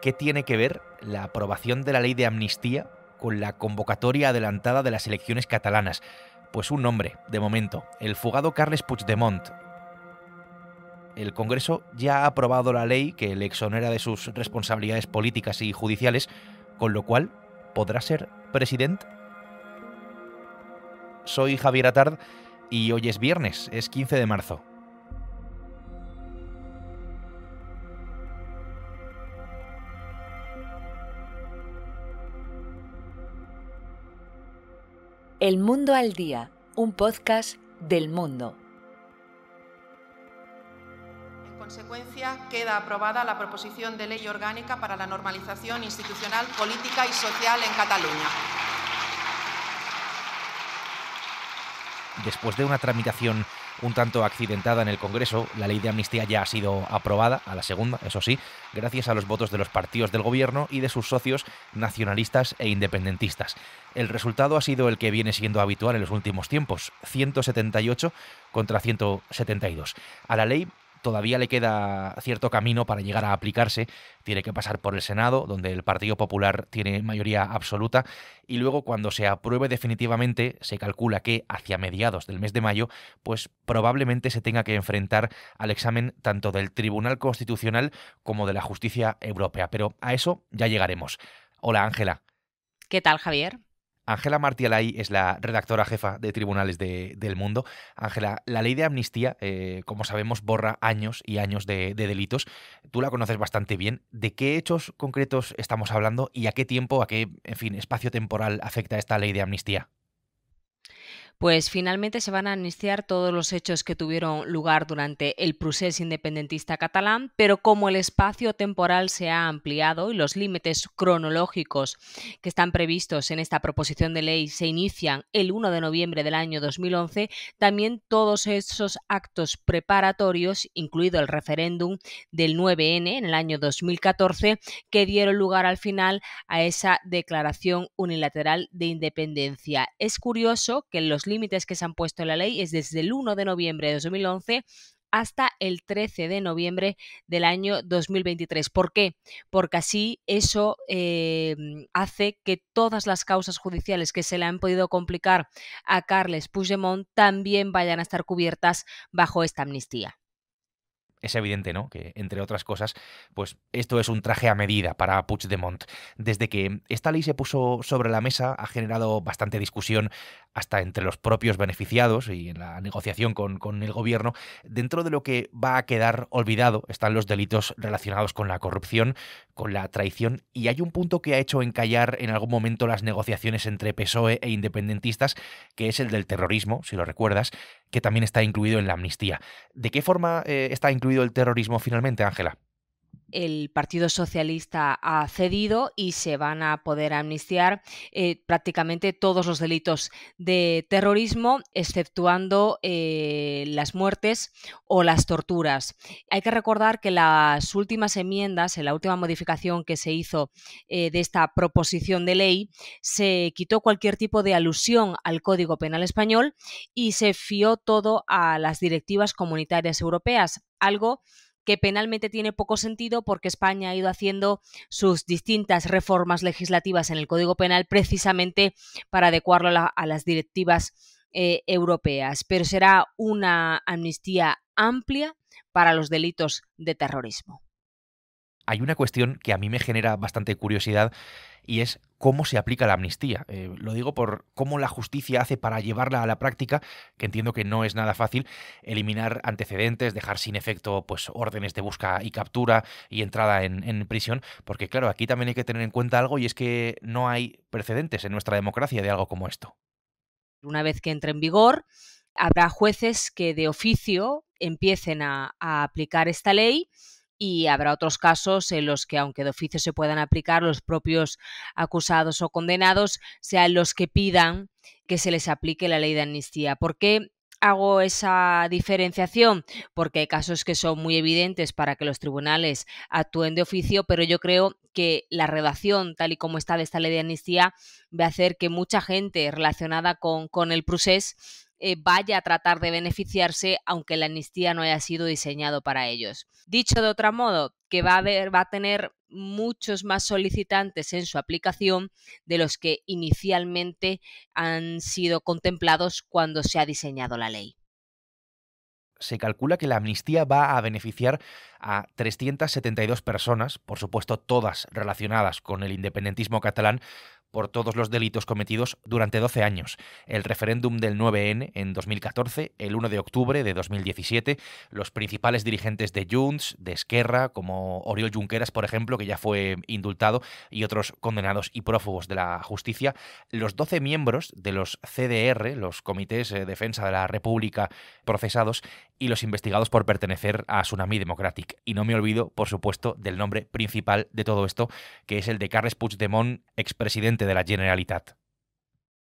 ¿Qué tiene que ver la aprobación de la ley de amnistía con la convocatoria adelantada de las elecciones catalanas? Pues un nombre, de momento, el fugado Carles Puigdemont. El Congreso ya ha aprobado la ley que le exonera de sus responsabilidades políticas y judiciales, con lo cual podrá ser presidente. Soy Javier Atard y hoy es viernes, es 15 de marzo. El Mundo al Día, un podcast del Mundo. En consecuencia, queda aprobada la proposición de ley orgánica para la normalización institucional, política y social en Cataluña. Después de una tramitación un tanto accidentada en el Congreso, la ley de amnistía ya ha sido aprobada, a la segunda, eso sí, gracias a los votos de los partidos del gobierno y de sus socios nacionalistas e independentistas. El resultado ha sido el que viene siendo habitual en los últimos tiempos, 178 contra 172. A la ley todavía le queda cierto camino para llegar a aplicarse. Tiene que pasar por el Senado, donde el Partido Popular tiene mayoría absoluta, y luego cuando se apruebe definitivamente, se calcula que hacia mediados del mes de mayo, pues probablemente se tenga que enfrentar al examen tanto del Tribunal Constitucional como de la Justicia Europea. Pero a eso ya llegaremos. Hola, Ángela. ¿Qué tal, Javier? Ángela Martialay es la redactora jefa de Tribunales del Mundo. Ángela, la ley de amnistía, como sabemos, borra años y años de delitos. Tú la conoces bastante bien. ¿De qué hechos concretos estamos hablando y a qué tiempo, a qué, en fin, espacio temporal afecta esta ley de amnistía? Pues finalmente se van a amnistiar todos los hechos que tuvieron lugar durante el procés independentista catalán, pero como el espacio temporal se ha ampliado y los límites cronológicos que están previstos en esta proposición de ley se inician el 1 de noviembre del año 2011, también todos esos actos preparatorios, incluido el referéndum del 9N en el año 2014, que dieron lugar al final a esa declaración unilateral de independencia. Es curioso que los límites que se han puesto en la ley es desde el 1 de noviembre de 2011 hasta el 13 de noviembre del año 2023. ¿Por qué? Porque así eso hace que todas las causas judiciales que se le han podido complicar a Carles Puigdemont también vayan a estar cubiertas bajo esta amnistía. Es evidente, ¿no?, que, entre otras cosas, pues esto es un traje a medida para Puigdemont. Desde que esta ley se puso sobre la mesa ha generado bastante discusión hasta entre los propios beneficiados y en la negociación con el gobierno. Dentro de lo que va a quedar olvidado están los delitos relacionados con la corrupción, con la traición, y hay un punto que ha hecho encallar en algún momento las negociaciones entre PSOE e independentistas, que es el del terrorismo, si lo recuerdas, que también está incluido en la amnistía. ¿De qué forma está incluido el terrorismo finalmente, Ángela? El Partido Socialista ha cedido y se van a poder amnistiar prácticamente todos los delitos de terrorismo, exceptuando las muertes o las torturas. Hay que recordar que las últimas enmiendas, en la última modificación que se hizo de esta proposición de ley, se quitó cualquier tipo de alusión al Código Penal español y se fió todo a las directivas comunitarias europeas, algo que penalmente tiene poco sentido porque España ha ido haciendo sus distintas reformas legislativas en el Código Penal precisamente para adecuarlo a las directivas europeas. Pero será una amnistía amplia para los delitos de terrorismo. Hay una cuestión que a mí me genera bastante curiosidad y es cómo se aplica la amnistía. Lo digo por cómo la justicia hace para llevarla a la práctica, que entiendo que no es nada fácil, eliminar antecedentes, dejar sin efecto pues órdenes de busca y captura y entrada en prisión, porque claro, aquí también hay que tener en cuenta algo y es que no hay precedentes en nuestra democracia de algo como esto. Una vez que entre en vigor, habrá jueces que de oficio empiecen a aplicar esta ley. Y habrá otros casos en los que, aunque de oficio se puedan aplicar, los propios acusados o condenados sean los que pidan que se les aplique la ley de amnistía. ¿Por qué hago esa diferenciación? Porque hay casos que son muy evidentes para que los tribunales actúen de oficio, pero yo creo que la redacción, tal y como está de esta ley de amnistía, va a hacer que mucha gente relacionada con el procés vaya a tratar de beneficiarse, aunque la amnistía no haya sido diseñado para ellos. Dicho de otro modo, que va a tener muchos más solicitantes en su aplicación de los que inicialmente han sido contemplados cuando se ha diseñado la ley. Se calcula que la amnistía va a beneficiar a 372 personas, por supuesto todas relacionadas con el independentismo catalán, por todos los delitos cometidos durante 12 años. El referéndum del 9N en 2014, el 1 de octubre de 2017, los principales dirigentes de Junts, de Esquerra, como Oriol Junqueras, por ejemplo, que ya fue indultado, y otros condenados y prófugos de la justicia, los 12 miembros de los CDR, los Comités de Defensa de la República procesados, y los investigados por pertenecer a Tsunami Democratic. Y no me olvido, por supuesto, del nombre principal de todo esto, que es el de Carles Puigdemont, expresidente de la Generalitat.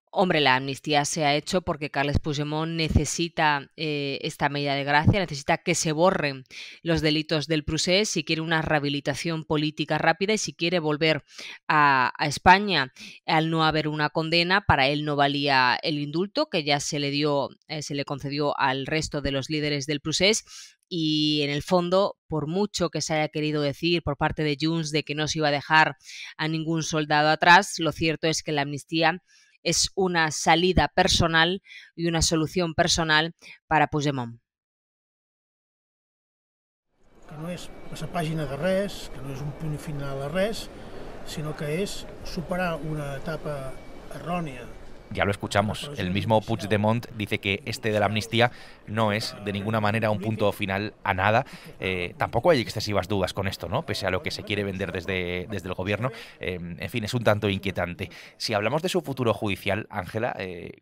Hombre, la amnistía se ha hecho porque Carles Puigdemont necesita esta medida de gracia, necesita que se borren los delitos del procés si quiere una rehabilitación política rápida y si quiere volver a España. Al no haber una condena, para él no valía el indulto que ya se le concedió al resto de los líderes del procés. Y en el fondo, por mucho que se haya querido decir por parte de Junts de que no se iba a dejar a ningún soldado atrás, lo cierto es que la amnistía es una salida personal y una solución personal para Puigdemont. Que no és passar pàgina de res, que no és un punt final a res, sinó que és superar una etapa errònia. Ya lo escuchamos, el mismo Puigdemont dice que este de la amnistía no es de ninguna manera un punto final a nada. Tampoco hay excesivas dudas con esto, ¿no? Pese a lo que se quiere vender desde el gobierno. En fin, es un tanto inquietante. Si hablamos de su futuro judicial, Ángela,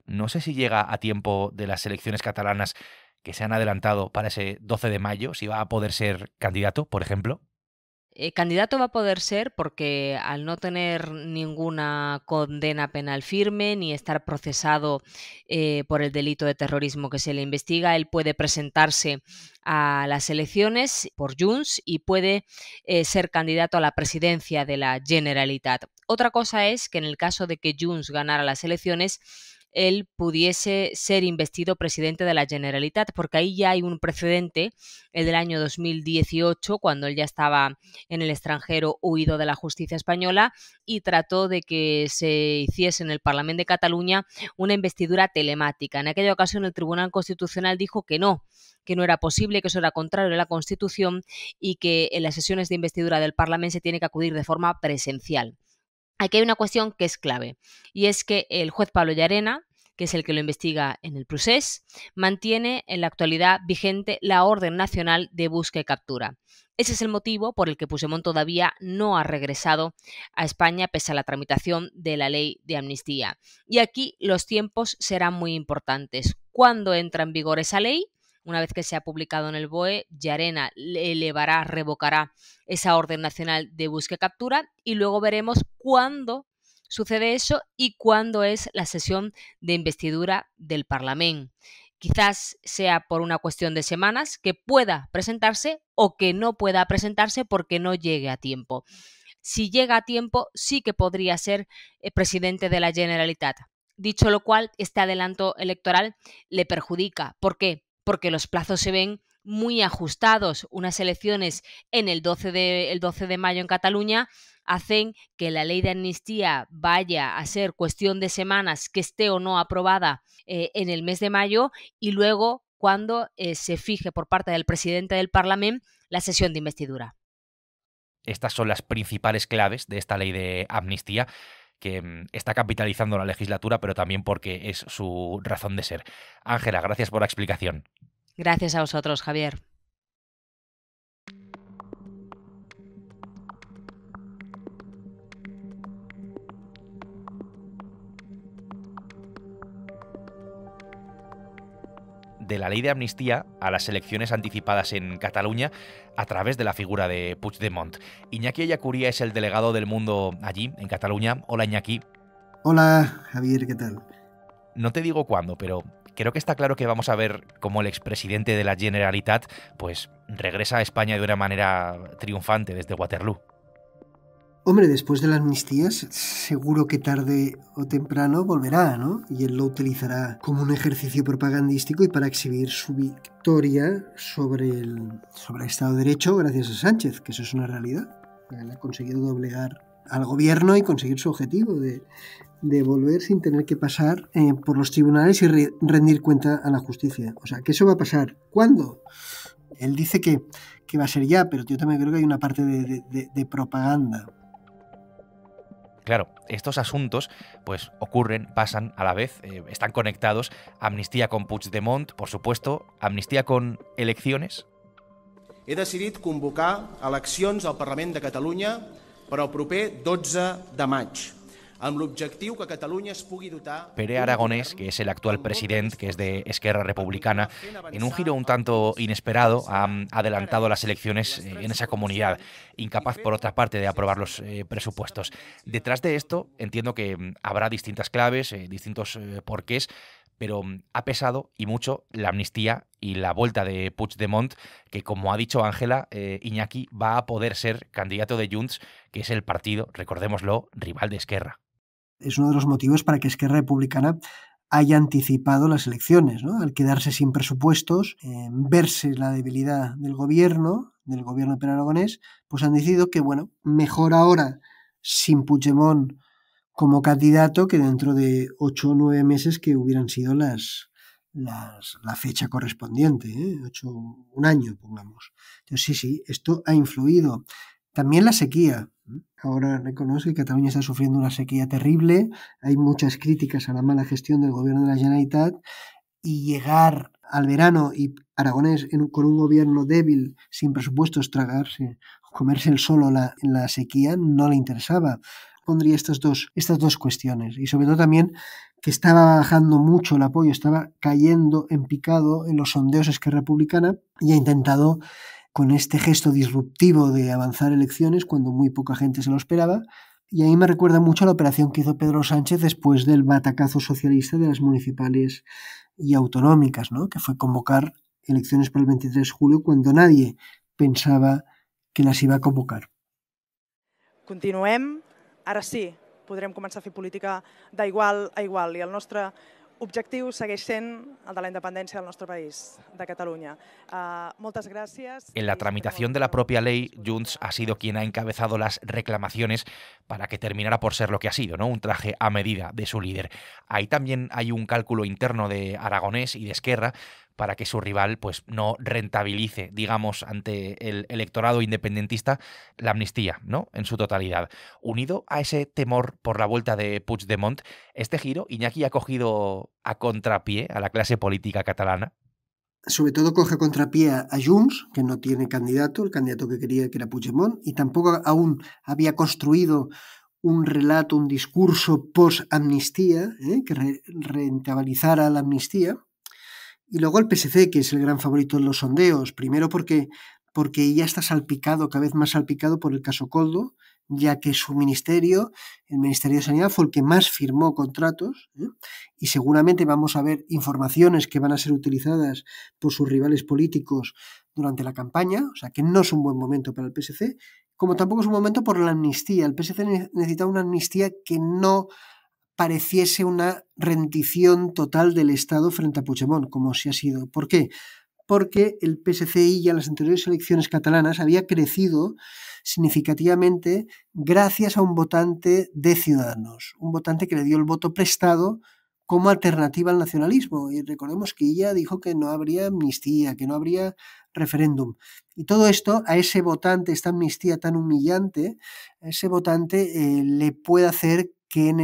no sé si llega a tiempo de las elecciones catalanas que se han adelantado para ese 12 de mayo, si va a poder ser candidato, por ejemplo. Candidato va a poder ser porque al no tener ninguna condena penal firme ni estar procesado por el delito de terrorismo que se le investiga, él puede presentarse a las elecciones por Junts y puede ser candidato a la presidencia de la Generalitat. Otra cosa es que en el caso de que Junts ganara las elecciones, él pudiese ser investido presidente de la Generalitat, porque ahí ya hay un precedente, el del año 2018, cuando él ya estaba en el extranjero huido de la justicia española y trató de que se hiciese en el Parlamento de Cataluña una investidura telemática. En aquella ocasión el Tribunal Constitucional dijo que no era posible, que eso era contrario a la Constitución y que en las sesiones de investidura del Parlamento se tiene que acudir de forma presencial. Aquí hay una cuestión que es clave y es que el juez Pablo Llarena, que es el que lo investiga en el procés, mantiene en la actualidad vigente la orden nacional de busca y captura. Ese es el motivo por el que Puigdemont todavía no ha regresado a España pese a la tramitación de la ley de amnistía. Y aquí los tiempos serán muy importantes. ¿Cuándo entra en vigor esa ley? Una vez que se ha publicado en el BOE, Llarena revocará esa orden nacional de busca y captura y luego veremos cuándo sucede eso y cuándo es la sesión de investidura del Parlamento. Quizás sea por una cuestión de semanas que pueda presentarse o que no pueda presentarse porque no llegue a tiempo. Si llega a tiempo, sí que podría ser presidente de la Generalitat. Dicho lo cual, este adelanto electoral le perjudica. ¿Por qué? Porque los plazos se ven muy ajustados. Unas elecciones en el 12 de mayo en Cataluña hacen que la ley de amnistía vaya a ser cuestión de semanas, que esté o no aprobada en el mes de mayo, y luego cuando se fije por parte del presidente del Parlamento la sesión de investidura. Estas son las principales claves de esta ley de amnistía, que está capitalizando la legislatura, pero también porque es su razón de ser. Ángela, gracias por la explicación. Gracias a vosotros, Javier. De la ley de amnistía a las elecciones anticipadas en Cataluña a través de la figura de Puigdemont. Iñaki Ellacuría es el delegado del Mundo allí, en Cataluña. Hola, Iñaki. Hola, Javier, ¿qué tal? No te digo cuándo, pero creo que está claro que vamos a ver cómo el expresidente de la Generalitat pues regresa a España de una manera triunfante desde Waterloo. Hombre, después de la amnistía, seguro que tarde o temprano volverá, ¿no? Y él lo utilizará como un ejercicio propagandístico y para exhibir su victoria sobre el Estado de Derecho gracias a Sánchez, que eso es una realidad. Él ha conseguido doblegar al gobierno y conseguir su objetivo de volver sin tener que pasar por los tribunales y rendir cuenta a la justicia. O sea, que eso va a pasar. ¿Cuándo? Él dice que va a ser ya, pero yo también creo que hay una parte de propaganda. Claro, estos asuntos pues ocurren, pasan a la vez, están conectados. Amnistía con Puigdemont, por supuesto, amnistía con elecciones. He decidit convocar eleccions al Parlament de Catalunya per al proper 12 de maig, amb l'objectiu que Catalunya es pugui dotar... Pere Aragonès, que es el actual presidente, que es de Esquerra Republicana, en un giro un tanto inesperado ha adelantado las elecciones en esa comunidad, incapaz por otra parte de aprobar los presupuestos. Detrás de esto entiendo que habrá distintas claves, distintos porqués, pero ha pesado y mucho la amnistía y la vuelta de Puigdemont, que como ha dicho Ángela, Iñaki va a poder ser candidato de Junts, que es el partido, recordémoslo, rival de Esquerra. Es uno de los motivos para que Esquerra Republicana haya anticipado las elecciones, ¿no? Al quedarse sin presupuestos, verse la debilidad del gobierno de Pere Aragonès, pues han decidido que, bueno, mejor ahora sin Puigdemont como candidato que dentro de 8 o 9 meses que hubieran sido la fecha correspondiente, un año, pongamos. Entonces, sí, esto ha influido. También la sequía. Ahora reconoce que Cataluña está sufriendo una sequía terrible, hay muchas críticas a la mala gestión del gobierno de la Generalitat, y llegar al verano y Aragonès con un gobierno débil, sin presupuestos, comerse el solo la sequía, no le interesaba. Pondría estas dos cuestiones, y sobre todo también que estaba bajando mucho el apoyo, estaba cayendo en picado en los sondeos Esquerra Republicana, y ha intentado, con este gesto disruptivo de avanzar elecciones cuando muy poca gente se lo esperaba. Y ahí me recuerda mucho a la operación que hizo Pedro Sánchez después del batacazo socialista de las municipales y autonómicas, ¿no? Que fue convocar elecciones para el 23 de julio cuando nadie pensaba que las iba a convocar. Continuem. Ara sí, podrem començar a fer política d'igual a igual, i el nostre objectiu segueix sent el de la independència del nostre país, de Catalunya. Moltes gràcies. En la tramitación de la propia ley, Junts ha sido quien ha encabezado las reclamaciones para que terminara por ser lo que ha sido, ¿no? Un traje a medida de su líder. Ahí también hay un cálculo interno de Aragonès y de Esquerra para que su rival pues no rentabilice, digamos, ante el electorado independentista la amnistía, ¿no? En su totalidad. Unido a ese temor por la vuelta de Puigdemont, este giro, Iñaki, ha cogido a contrapié a la clase política catalana. Sobre todo coge a contrapié a Junts, que no tiene candidato, el candidato que quería, que era Puigdemont, y tampoco aún había construido un relato, un discurso post-amnistía, que rentabilizara la amnistía. Y luego el PSC, que es el gran favorito en los sondeos, primero porque ya está salpicado, cada vez más salpicado por el caso Koldo, ya que su ministerio, el Ministerio de Sanidad, fue el que más firmó contratos, y seguramente vamos a ver informaciones que van a ser utilizadas por sus rivales políticos durante la campaña, o sea que no es un buen momento para el PSC, como tampoco es un momento por la amnistía. El PSC necesita una amnistía que no pareciese una rendición total del Estado frente a Puigdemont, como sí ha sido. ¿Por qué? Porque el PSCI ya en las anteriores elecciones catalanas había crecido significativamente gracias a un votante de Ciudadanos, un votante que le dio el voto prestado como alternativa al nacionalismo. Y recordemos que ella dijo que no habría amnistía, que no habría referéndum. Y todo esto a ese votante, esta amnistía tan humillante, a ese votante le puede hacer que en